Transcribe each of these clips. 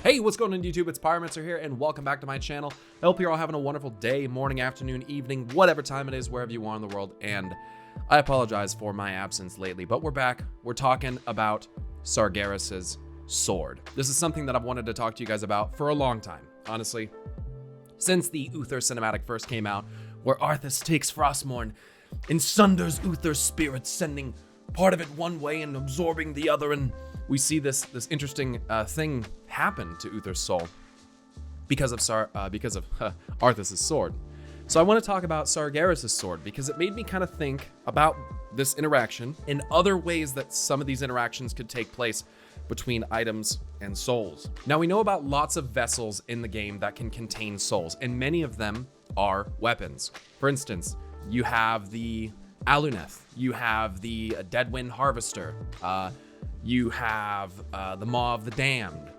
Hey, what's going on YouTube? It's Pyromancer here, and welcome back to my channel. I hope you're all having a wonderful day, morning, afternoon, evening, whatever time it is, wherever you are in the world, and I apologize for my absence lately, but we're back. We're talking about Sargeras' sword. This is something that I've wanted to talk to you guys about for a long time, honestly. Since the Uther cinematic first came out, where Arthas takes Frostmourne and sunders Uther's spirit, sending part of it one way and absorbing the other, and we see this interesting thing happen to Uther's soul because of Arthas' sword. So I want to talk about Sargeras' sword because it made me kind of think about this interaction in other ways that some of these interactions could take place between items and souls. Now we know about lots of vessels in the game that can contain souls, and many of them are weapons. For instance, you have the Aluneth, you have the Deadwind Harvester, you have the Maw of the Damned,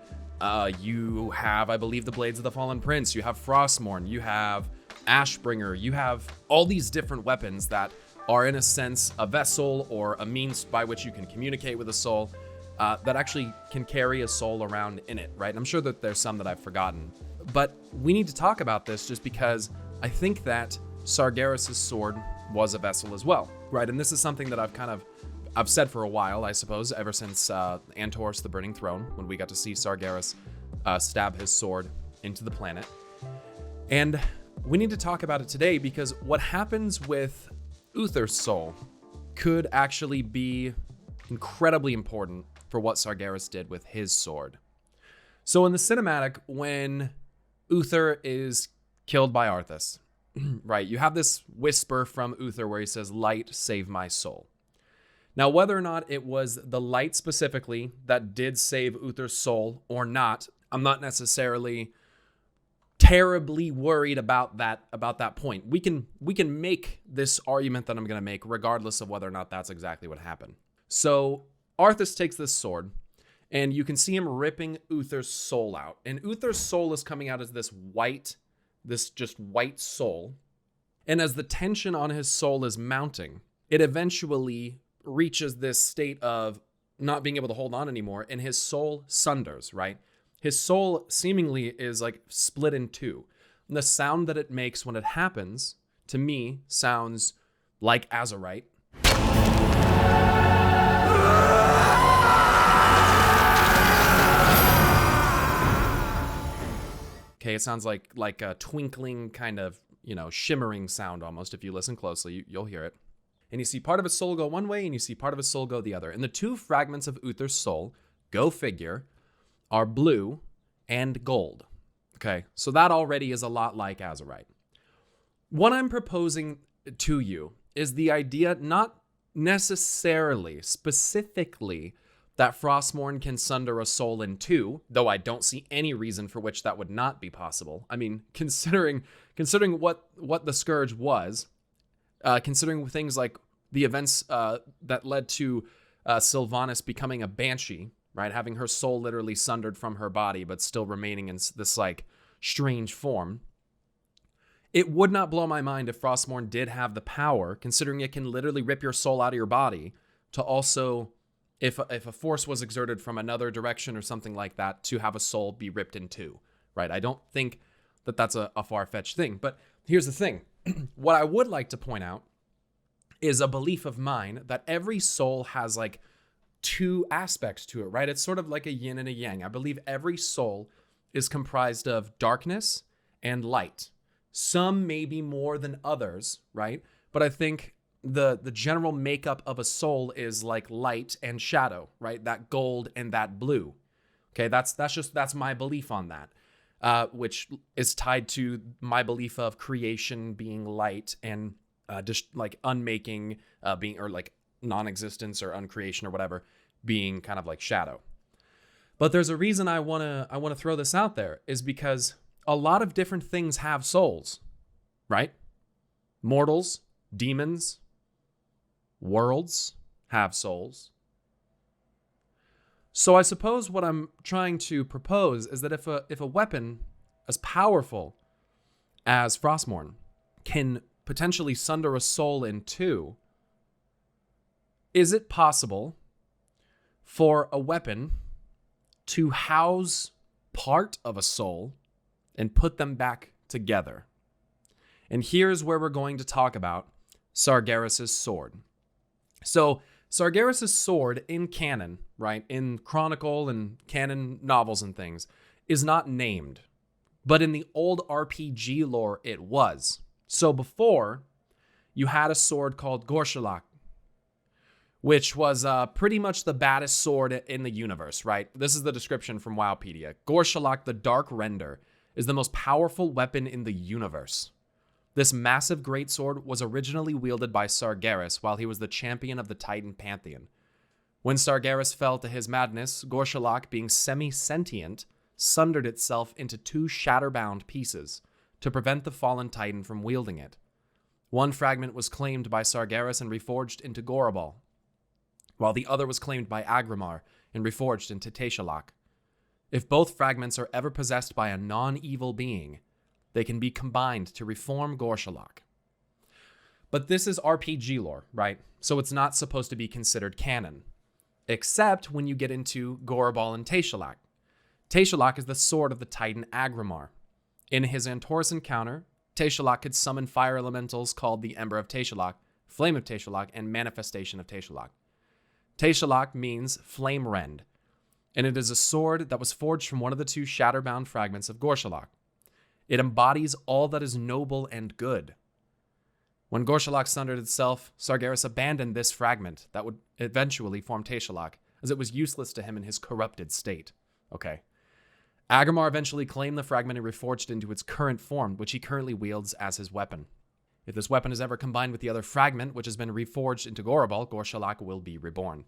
you have, I believe, the Blades of the Fallen Prince, you have Frostmourne, you have Ashbringer, you have all these different weapons that are in a sense a vessel or a means by which you can communicate with a soul that actually can carry a soul around in it, right? I'm sure that there's some that I've forgotten, but we need to talk about this just because I think that Sargeras' sword was a vessel as well, right? And this is something that I've said for a while, I suppose, ever since Antor's the Burning Throne, when we got to see Sargeras stab his sword into the planet. And we need to talk about it today because what happens with Uther's soul could actually be incredibly important for what Sargeras did with his sword. So in the cinematic, when Uther is killed by Arthas, right, you have this whisper from Uther where he says, "Light, save my soul." Now, whether or not it was the light specifically that did save Uther's soul or not, I'm not necessarily terribly worried about that point. We can make this argument that I'm going to make regardless of whether or not that's exactly what happened. So Arthas takes this sword, and you can see him ripping Uther's soul out. And Uther's soul is coming out as this just white soul. And as the tension on his soul is mounting, it eventually reaches this state of not being able to hold on anymore, and his soul sunders, right? His soul seemingly is like split in two. And the sound that it makes when it happens, to me, sounds like Azeroth. Okay, it sounds like a twinkling kind of, shimmering sound almost. If you listen closely, you'll hear it. And you see part of his soul go one way, and you see part of his soul go the other. And the two fragments of Uther's soul, go figure, are blue and gold. Okay, so that already is a lot like Azeroth. What I'm proposing to you is the idea, not necessarily, specifically, that Frostmourne can sunder a soul in two, though I don't see any reason for which that would not be possible. I mean, considering what the Scourge was, considering things like the events that led to Sylvanas becoming a banshee, right? Having her soul literally sundered from her body, but still remaining in this like strange form. It would not blow my mind if Frostmourne did have the power, considering it can literally rip your soul out of your body, to also, if a force was exerted from another direction or something like that, to have a soul be ripped in two, right? I don't think that that's a far-fetched thing. But here's the thing. What I would like to point out is a belief of mine that every soul has like two aspects to it, right? It's sort of like a yin and a yang. I believe every soul is comprised of darkness and light. Some maybe more than others, right? But I think the general makeup of a soul is like light and shadow, right? That gold and that blue. Okay, that's my belief on that, which is tied to my belief of creation being light and just like unmaking being, or like non-existence or uncreation or whatever, being kind of like shadow. But there's a reason I want to throw this out there, is because a lot of different things have souls, right? Mortals, demons, worlds have souls. So I suppose what I'm trying to propose is that if a weapon as powerful as Frostmourne can potentially sunder a soul in two, is it possible for a weapon to house part of a soul and put them back together. And here's where we're going to talk about Sargeras' sword. So Sargeras' sword in canon, right, in Chronicle and canon novels and things, is not named. But in the old RPG lore, it was. So before, you had a sword called Gorshalak, which was pretty much the baddest sword in the universe, right? This is the description from Wowpedia. Gorshalak, the Dark Render, is the most powerful weapon in the universe. This massive greatsword was originally wielded by Sargeras while he was the champion of the Titan Pantheon. When Sargeras fell to his madness, Gorshalak, being semi-sentient, sundered itself into 2 shatterbound pieces to prevent the fallen Titan from wielding it. One fragment was claimed by Sargeras and reforged into Gorabal, while the other was claimed by Agramar and reforged into Tayshalak. If both fragments are ever possessed by a non-evil being, they can be combined to reform Gorshalak. But this is RPG lore, right? So it's not supposed to be considered canon, except when you get into Gorabal and Tayshalak. Tayshalak is the sword of the Titan Agramar. In his Antorus encounter, Tayshalak could summon fire elementals called the Ember of Tayshalak, Flame of Tayshalak, and Manifestation of Tayshalak. Tayshalak means flame rend, and it is a sword that was forged from one of the 2 shatterbound fragments of Gorshalak. It embodies all that is noble and good. When Gorshalak sundered itself, Sargeras abandoned this fragment that would eventually form Tayshalak, as it was useless to him in his corrupted state. Okay. Agramar eventually claimed the fragment and reforged into its current form, which he currently wields as his weapon. If this weapon is ever combined with the other fragment, which has been reforged into Gorabal, Gorshalak will be reborn.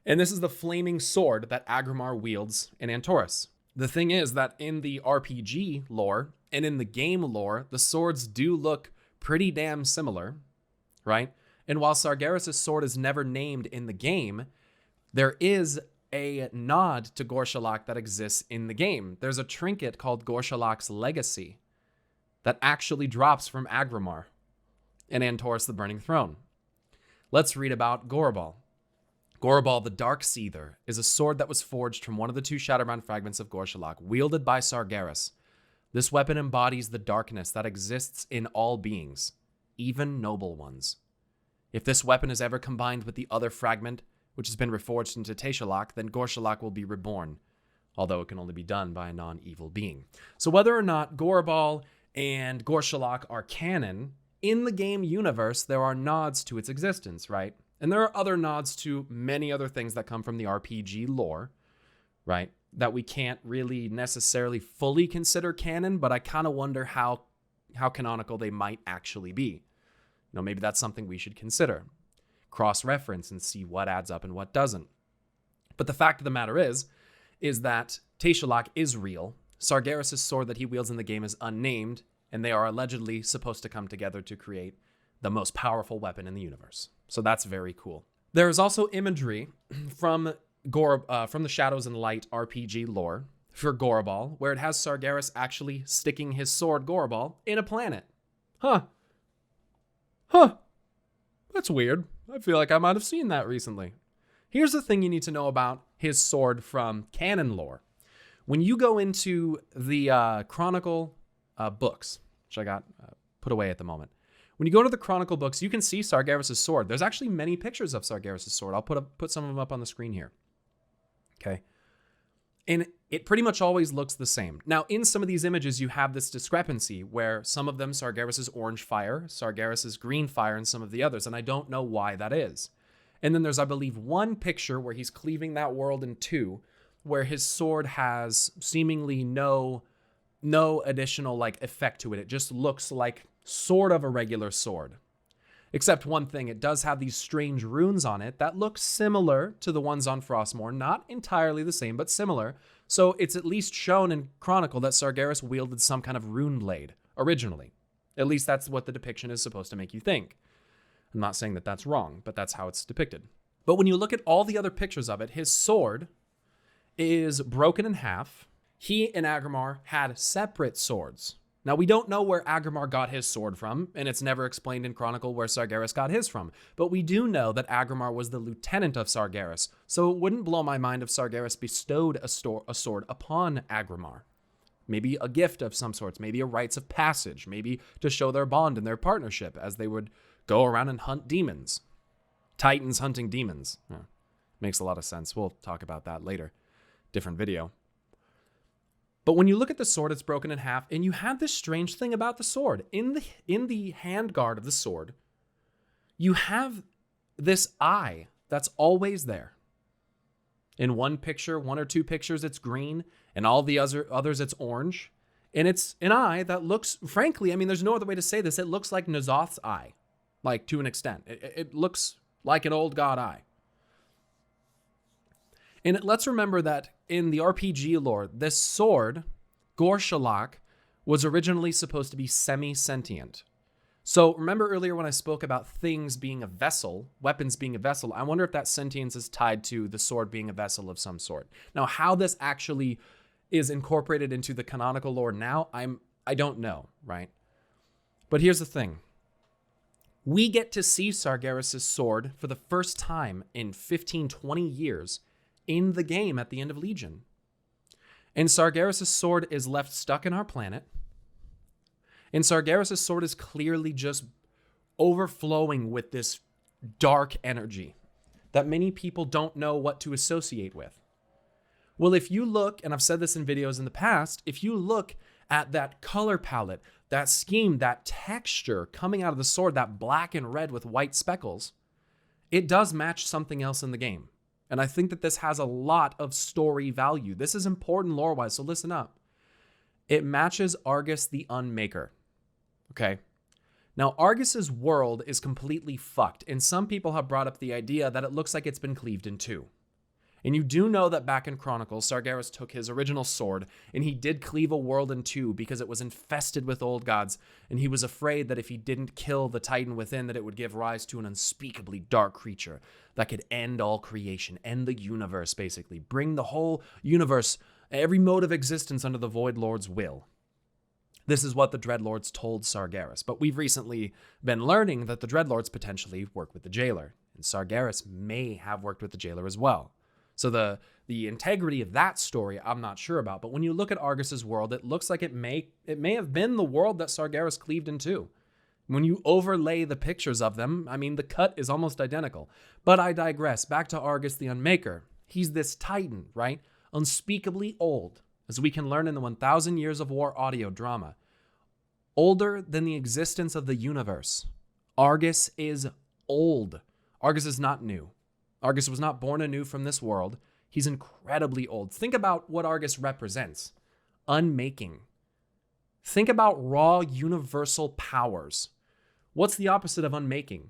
And this is the flaming sword that Agramar wields in Antorus. The thing is that in the RPG lore and in the game lore, the swords do look pretty damn similar, right? And while Sargeras' sword is never named in the game, there is a nod to Gorshalak that exists in the game. There's a trinket called Gorshalak's Legacy that actually drops from Agramar in Antorus the Burning Throne. Let's read about Gorabal. Gorabal the Dark Seether is a sword that was forged from one of the 2 shatterbound fragments of Gorshalak, wielded by Sargeras. This weapon embodies the darkness that exists in all beings, even noble ones. If this weapon is ever combined with the other fragment, which has been reforged into Tayshalak, then Gorshalak will be reborn, although it can only be done by a non-evil being. So whether or not Gorabal and Gorshalak are canon, in the game universe, there are nods to its existence, right? And there are other nods to many other things that come from the RPG lore, right? That we can't really necessarily fully consider canon, but I kind of wonder how canonical they might actually be. You know, maybe that's something we should consider. Cross-reference and see what adds up and what doesn't. But the fact of the matter is that Tayshalak is real. Sargeras' sword that he wields in the game is unnamed, and they are allegedly supposed to come together to create the most powerful weapon in the universe. So that's very cool. There is also imagery from the Shadows and Light RPG lore for Gorabal, where it has Sargeras actually sticking his sword Gorabal in a planet. Huh. That's weird. I feel like I might have seen that recently. Here's the thing you need to know about his sword from canon lore. When you go into the Chronicle books, which I got put away at the moment. When you go to the Chronicle books, you can see Sargeras' sword. There's actually many pictures of Sargeras' sword. I'll put some of them up on the screen here. Okay. And it pretty much always looks the same. Now, in some of these images, you have this discrepancy where some of them, Sargeras is orange fire, Sargeras is green fire, and some of the others, and I don't know why that is. And then there's, I believe, one picture where he's cleaving that world in 2, where his sword has seemingly no additional effect to it. It just looks like sort of a regular sword. Except one thing, it does have these strange runes on it that look similar to the ones on Frostmourne. Not entirely the same, but similar. So it's at least shown in Chronicle that Sargeras wielded some kind of rune blade originally. At least that's what the depiction is supposed to make you think. I'm not saying that that's wrong, but that's how it's depicted. But when you look at all the other pictures of it, his sword is broken in half. He and Agramar had separate swords, Now, we don't know where Agramar got his sword from, and it's never explained in Chronicle where Sargeras got his from. But we do know that Agramar was the lieutenant of Sargeras, so it wouldn't blow my mind if Sargeras bestowed a sword upon Agramar. Maybe a gift of some sorts, maybe a rites of passage, maybe to show their bond and their partnership as they would go around and hunt demons. Titans hunting demons. Yeah, makes a lot of sense. We'll talk about that later. Different video. But when you look at the sword, it's broken in half, and you have this strange thing about the sword. In the handguard of the sword, you have this eye that's always there. In one picture, one or two pictures, it's green, and all the others, it's orange. And it's an eye that looks, frankly, I mean, there's no other way to say this. It looks like N'Zoth's eye, like to an extent. It looks like an old god eye. And let's remember that in the RPG lore, this sword, Gorshalak, was originally supposed to be semi-sentient. So remember earlier when I spoke about things being a vessel, weapons being a vessel, I wonder if that sentience is tied to the sword being a vessel of some sort. Now, how this actually is incorporated into the canonical lore now, I don't know, right? But here's the thing. We get to see Sargeras' sword for the first time in 15, 20 years in the game at the end of Legion. And Sargeras' sword is left stuck in our planet. And Sargeras' sword is clearly just overflowing with this dark energy that many people don't know what to associate with. Well, if you look, and I've said this in videos in the past, if you look at that color palette, that scheme, that texture coming out of the sword, that black and red with white speckles, it does match something else in the game. And I think that this has a lot of story value. This is important lore-wise, so listen up. It matches Argus the Unmaker. Okay? Now, Argus's world is completely fucked, and some people have brought up the idea that it looks like it's been cleaved in two. And you do know that back in Chronicles, Sargeras took his original sword, and he did cleave a world in two because it was infested with old gods, and he was afraid that if he didn't kill the titan within, that it would give rise to an unspeakably dark creature that could end all creation, end the universe, basically. Bring the whole universe, every mode of existence under the Void Lord's will. This is what the Dreadlords told Sargeras, but we've recently been learning that the Dreadlords potentially work with the Jailer, and Sargeras may have worked with the Jailer as well. So the integrity of that story, I'm not sure about. But when you look at Argus's world, it looks like it may have been the world that Sargeras cleaved in two. When you overlay the pictures of them, I mean, the cut is almost identical. But I digress. Back to Argus the Unmaker. He's this titan, right? Unspeakably old, as we can learn in the 1000 Years of War audio drama. Older than the existence of the universe. Argus is old. Argus is not new. Argus was not born anew from this world. He's incredibly old. Think about what Argus represents. Unmaking. Think about raw universal powers. What's the opposite of unmaking?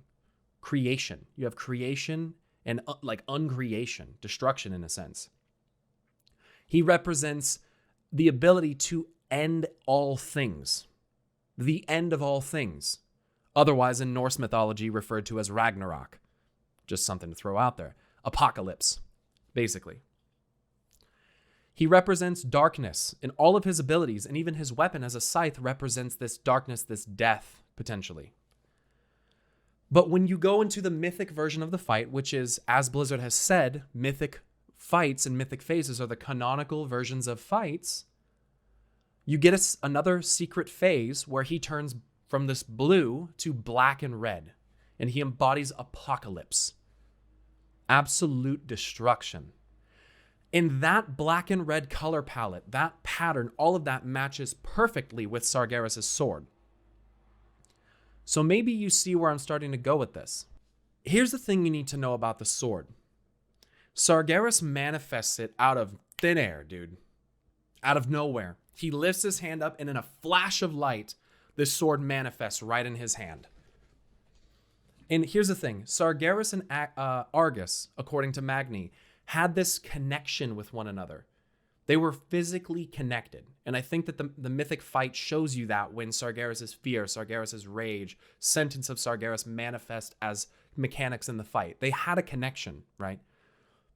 Creation. You have creation and uncreation, destruction in a sense. He represents the ability to end all things. The end of all things. Otherwise in Norse mythology referred to as Ragnarok. Just something to throw out there. Apocalypse, basically. He represents darkness in all of his abilities, and even his weapon as a scythe represents this darkness, this death, potentially. But when you go into the mythic version of the fight, which is, as Blizzard has said, mythic fights and mythic phases are the canonical versions of fights, you get another secret phase where he turns from this blue to black and red. And he embodies apocalypse. Absolute destruction. In that black and red color palette, that pattern, all of that matches perfectly with Sargeras' sword. So maybe you see where I'm starting to go with this. Here's the thing you need to know about the sword. Sargeras manifests it out of thin air, dude. Out of nowhere. He lifts his hand up, and in a flash of light, this sword manifests right in his hand. And here's the thing. Sargeras and Argus, according to Magni, had this connection with one another. They were physically connected. And I think that the mythic fight shows you that when Sargeras' fear, Sargeras' rage, sentence of Sargeras manifest as mechanics in the fight. They had a connection, right?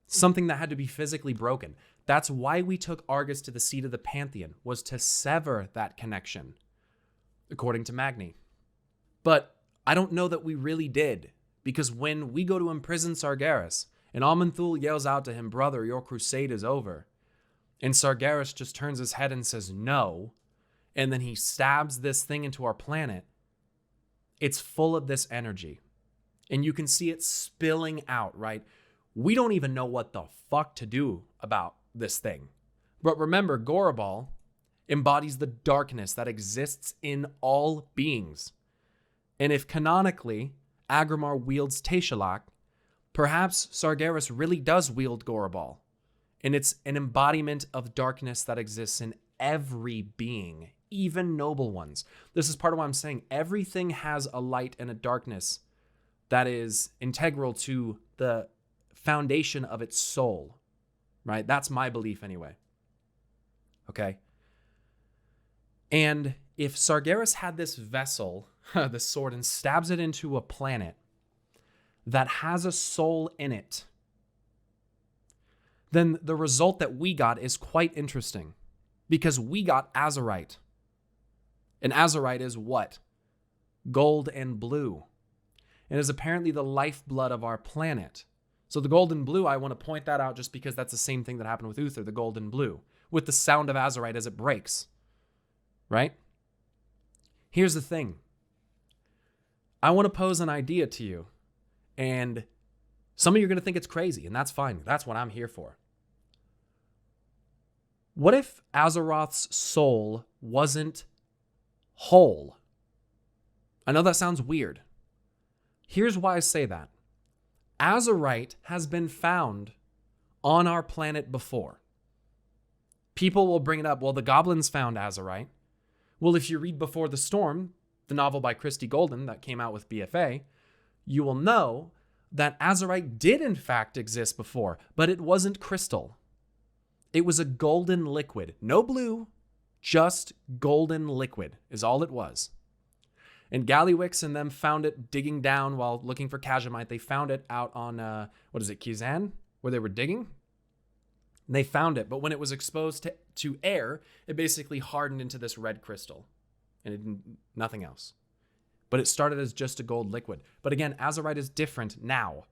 Something that had to be physically broken. That's why we took Argus to the seat of the Pantheon, was to sever that connection. according to Magni. But I don't know that we really did, because when we go to imprison Sargeras, and Aman'Thul yells out to him, "Brother, your crusade is over," and Sargeras just turns his head and says no, and then he stabs this thing into our planet, it's full of this energy. And you can see it spilling out, right? We don't even know what the fuck to do about this thing. But remember, Gorobal embodies the darkness that exists in all beings. And if canonically Agrimar wields Teshalak, perhaps Sargeras really does wield Gorobal. And it's an embodiment of darkness that exists in every being, even noble ones. This is part of what I'm saying. Everything has a light and a darkness that is integral to the foundation of its soul, right? That's my belief anyway. Okay? And if Sargeras had this vessel, this sword, and stabs it into a planet that has a soul in it, then the result that we got is quite interesting, because we got Azerite. And Azerite is what? Gold and blue. It is apparently the lifeblood of our planet. So the gold and blue, I want to point that out just because that's the same thing that happened with Uther, the gold and blue, with the sound of Azerite as it breaks. Right? Here's the thing. I want to pose an idea to you, and some of you are going to think it's crazy, and that's fine. That's what I'm here for. What if Azeroth's soul wasn't whole? I know that sounds weird. Here's why I say that. Azerite has been found on our planet before. People will bring it up. Well, the goblins found Azerite. Well, if you read Before the Storm, the novel by Christie Golden that came out with BFA, you will know that Azerite did in fact exist before, but it wasn't crystal. It was a golden liquid. No blue, just golden liquid is all it was. And Gallywix and them found it digging down while looking for Kazhamite. They found it out on, Kizan, where they were digging. And they found it, but when it was exposed to air, it basically hardened into this red crystal. And it didn't, nothing else. But it started as just a gold liquid. But again, Azerite is different now.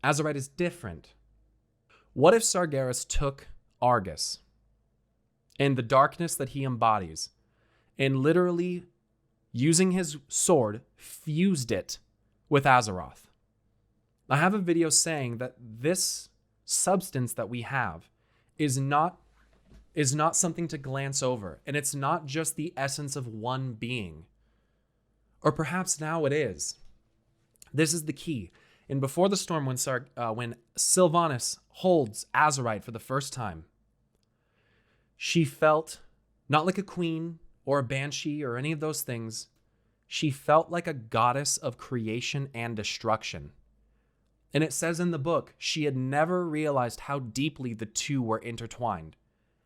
Azerite is different. What if Sargeras took Argus and the darkness that he embodies and literally, using his sword, fused it with Azeroth? I have a video saying that this substance that we have is not something to glance over, and it's not just the essence of one being. Or perhaps now it is. This is the key. In Before the Storm, when Sylvanas holds Azerite for the first time, she felt not like a queen or a banshee or any of those things. She felt like a goddess of creation and destruction. And it says in the book, she had never realized how deeply the two were intertwined,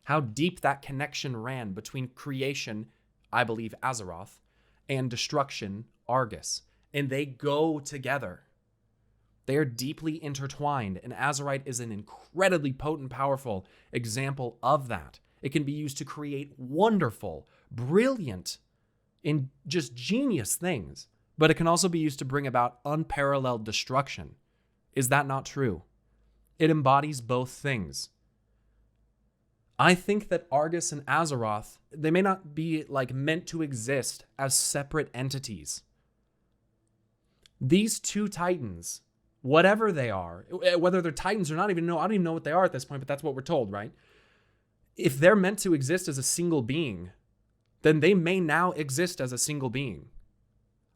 how deep that connection ran between creation, I believe Azeroth, and destruction, Argus. And they go together. They are deeply intertwined, and Azerite is an incredibly potent, powerful example of that. It can be used to create wonderful, brilliant, and just genius things, but it can also be used to bring about unparalleled destruction. Is that not true? It embodies both things. I think that Argus and Azeroth, they may not be meant to exist as separate entities. These two titans, whatever they are, whether they're titans or not, I don't even know what they are at this point, but that's what we're told, right? If they're meant to exist as a single being, then they may now exist as a single being.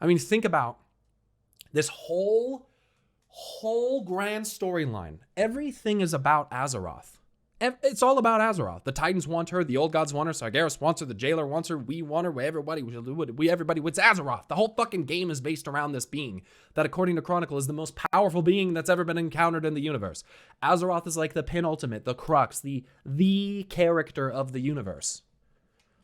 I mean, think about this whole grand storyline. Everything is about Azeroth. It's all about Azeroth. The Titans want her. The old gods want her. Sargeras wants her. The Jailer wants her. We want her. Everybody wants Azeroth. The whole fucking game is based around this being that, according to Chronicle, is the most powerful being that's ever been encountered in the universe. Azeroth is like the penultimate, the crux, the character of the universe.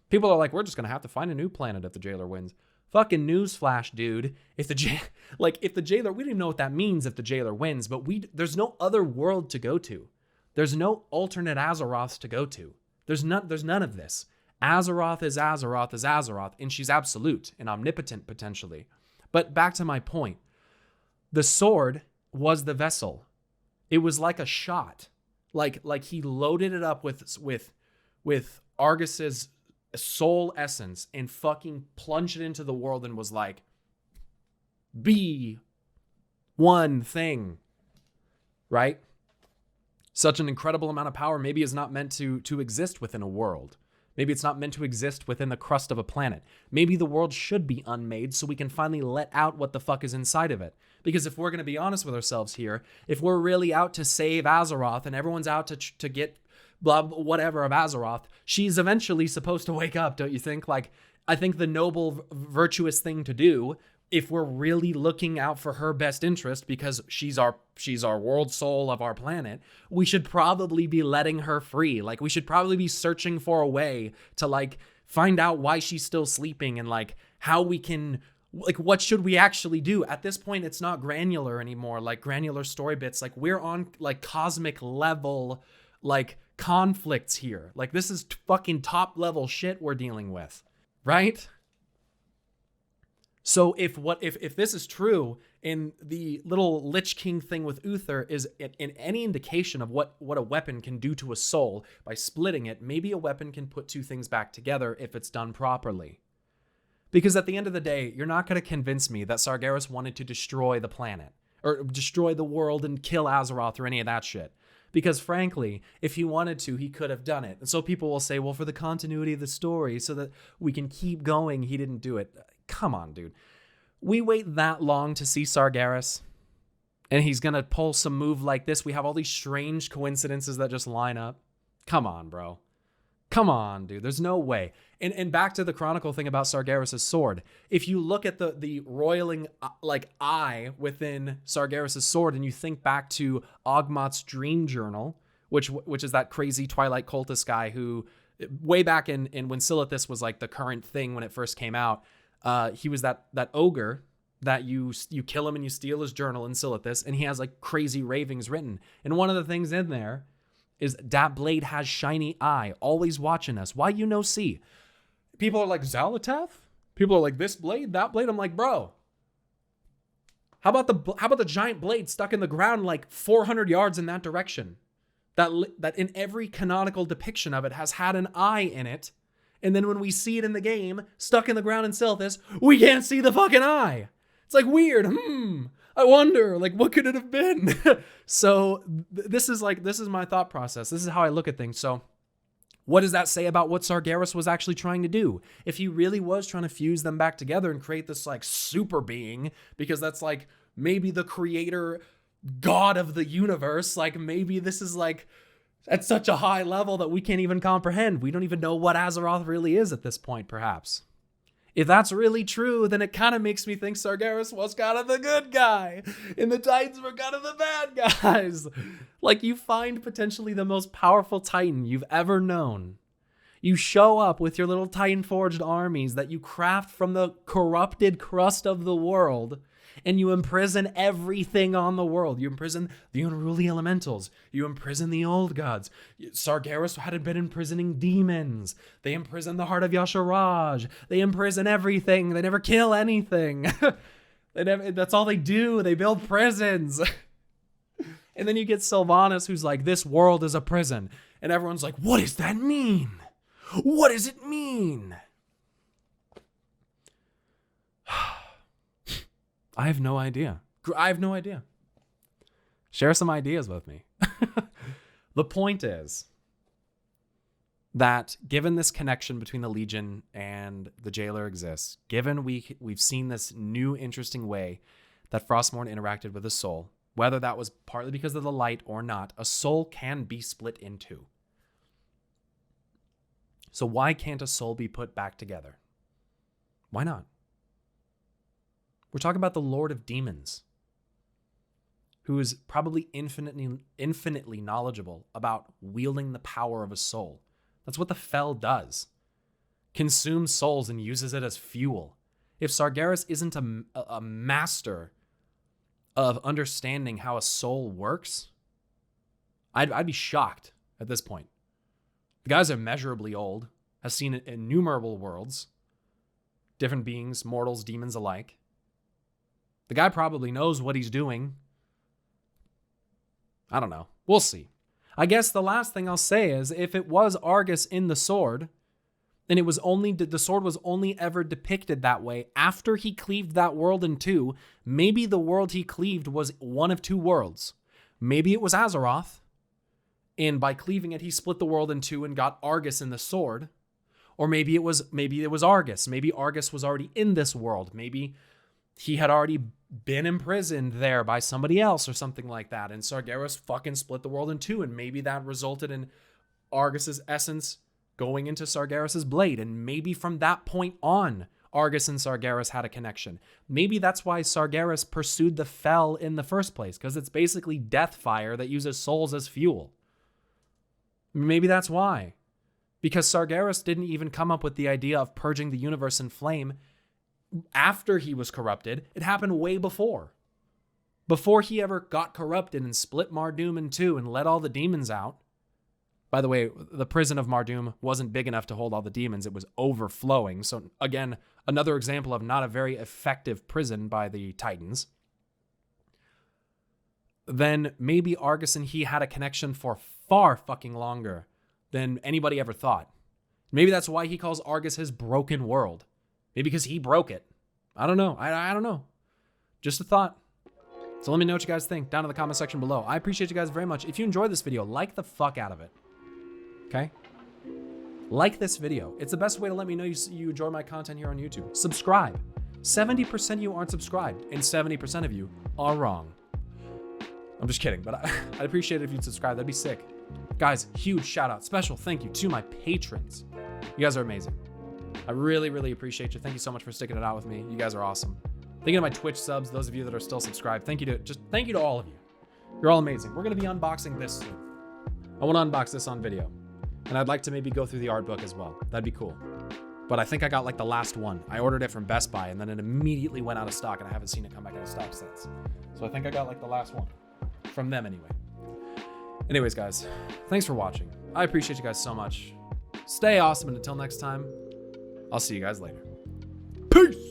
People are like, we're just going to have to find a new planet if the Jailer wins. Fucking newsflash, dude. If the Jailer, we don't even know what that means if the Jailer wins, but there's no other world to go to. There's no alternate Azeroths to go to. There's none of this. Azeroth is Azeroth is Azeroth, and she's absolute and omnipotent potentially. But back to my point. The sword was the vessel. It was like a shot. Like he loaded it up with Argus's soul essence and fucking plunged it into the world and was like, be one thing. Right? Such an incredible amount of power maybe is not meant to exist within a world. Maybe it's not meant to exist within the crust of a planet. Maybe the world should be unmade so we can finally let out what the fuck is inside of it. Because if we're going to be honest with ourselves here, if we're really out to save Azeroth and everyone's out to get blah, whatever of Azeroth, she's eventually supposed to wake up, don't you think? Like, I think the noble, virtuous thing to do, if we're really looking out for her best interest, because she's our world soul of our planet, we should probably be letting her free. Like, we should probably be searching for a way to, like, find out why she's still sleeping and, like, how we can, like, what should we actually do? At this point, it's not granular anymore, like granular story bits. Like, we're on, like, cosmic level, like, conflicts here. Like, this is fucking top level shit we're dealing with, right? So if this is true, and the little Lich King thing with Uther is in any indication of what a weapon can do to a soul by splitting it, maybe a weapon can put two things back together if it's done properly. Because at the end of the day, you're not going to convince me that Sargeras wanted to destroy the planet or destroy the world and kill Azeroth or any of that shit. Because frankly, if he wanted to, he could have done it. And so people will say, well, for the continuity of the story, so that we can keep going, he didn't do it. Come on, dude. We wait that long to see Sargeras, and he's going to pull some move like this. We have all these strange coincidences that just line up. Come on, bro. Come on, dude. There's no way. And back to the Chronicle thing about Sargeras' sword. If you look at the roiling, like, eye within Sargeras' sword, and you think back to Ogmot's dream journal, which is that crazy Twilight cultist guy who, way back in when Silithus was, like, the current thing when it first came out, he was that ogre that you kill him and you steal his journal in Silithus, and he has, like, crazy ravings written. And one of the things in there is that blade has shiny eye, always watching us. Why you no see? People are like, Xalatath? People are like, this blade, that blade. I'm like, bro, how about the giant blade stuck in the ground like 400 yards in that direction? That in every canonical depiction of it has had an eye in it. And then when we see it in the game, stuck in the ground in Silithus, we can't see the fucking eye. It's like weird. I wonder, like, what could it have been? So this is my thought process. This is how I look at things. So what does that say about what Sargeras was actually trying to do? If he really was trying to fuse them back together and create this, like, super being, because that's, like, maybe the creator god of the universe, like, maybe this is, like, at such a high level that we can't even comprehend. We don't even know what Azeroth really is at this point, perhaps. If that's really true, then it kind of makes me think Sargeras was kind of the good guy, and the Titans were kind of the bad guys. Like, you find potentially the most powerful Titan you've ever known. You show up with your little Titan-forged armies that you craft from the corrupted crust of the world, and you imprison everything on the world. You imprison the unruly elementals. You imprison the old gods. Sargeras had been imprisoning demons. They imprison the heart of Yasharaj. They imprison everything. They never kill anything. That's all they do. They build prisons. And then you get Sylvanas, who's like, this world is a prison. And everyone's like, what does that mean? What does it mean? I have no idea. Share some ideas with me. The point is that given this connection between the Legion and the Jailer exists, given we've seen this new interesting way that Frostmourne interacted with a soul, whether that was partly because of the light or not, a soul can be split in two. So why can't a soul be put back together? Why not? We're talking about the Lord of Demons, who is probably infinitely knowledgeable about wielding the power of a soul. That's what the Fel does. Consumes souls and uses it as fuel. If Sargeras isn't a master of understanding how a soul works, I'd be shocked at this point. The guy's immeasurably old. has seen innumerable worlds, different beings, mortals, demons alike. The guy probably knows what he's doing. I don't know. We'll see. I guess the last thing I'll say is if it was Argus in the sword, and the sword was only ever depicted that way after he cleaved that world in two, maybe the world he cleaved was one of two worlds. Maybe it was Azeroth, and by cleaving it, he split the world in two and got Argus in the sword. Or maybe it was Argus. Maybe Argus was already in this world. Maybe he had already been imprisoned there by somebody else or something like that. And Sargeras fucking split the world in two. And maybe that resulted in Argus's essence going into Sargeras's blade. And maybe from that point on, Argus and Sargeras had a connection. Maybe that's why Sargeras pursued the Fel in the first place, because it's basically death fire that uses souls as fuel. Maybe that's why. Because Sargeras didn't even come up with the idea of purging the universe in flame after he was corrupted. It happened way before. Before he ever got corrupted and split Mardoom in two and let all the demons out. By the way, the prison of Mardoom wasn't big enough to hold all the demons. It was overflowing. So again, another example of not a very effective prison by the Titans. Then maybe Argus and he had a connection for far fucking longer than anybody ever thought. Maybe that's why he calls Argus his broken world. Maybe because he broke it. I don't know. I don't know. Just a thought. So let me know what you guys think down in the comment section below. I appreciate you guys very much. If you enjoyed this video, like the fuck out of it. Okay? Like this video. It's the best way to let me know you enjoy my content here on YouTube. Subscribe. 70% of you aren't subscribed, and 70% of you are wrong. I'm just kidding, but I'd appreciate it if you'd subscribe. That'd be sick. Guys, huge shout out, special thank you to my patrons. You guys are amazing. I really, really appreciate you. Thank you so much for sticking it out with me. You guys are awesome. Thinking of my Twitch subs, those of you that are still subscribed, thank you to all of you. You're all amazing. We're going to be unboxing this soon. I want to unbox this on video. And I'd like to maybe go through the art book as well. That'd be cool. But I think I got like the last one. I ordered it from Best Buy and then it immediately went out of stock and I haven't seen it come back out of stock since. So I think I got like the last one. From them anyway. Anyways, guys, thanks for watching. I appreciate you guys so much. Stay awesome, and until next time, I'll see you guys later. Peace!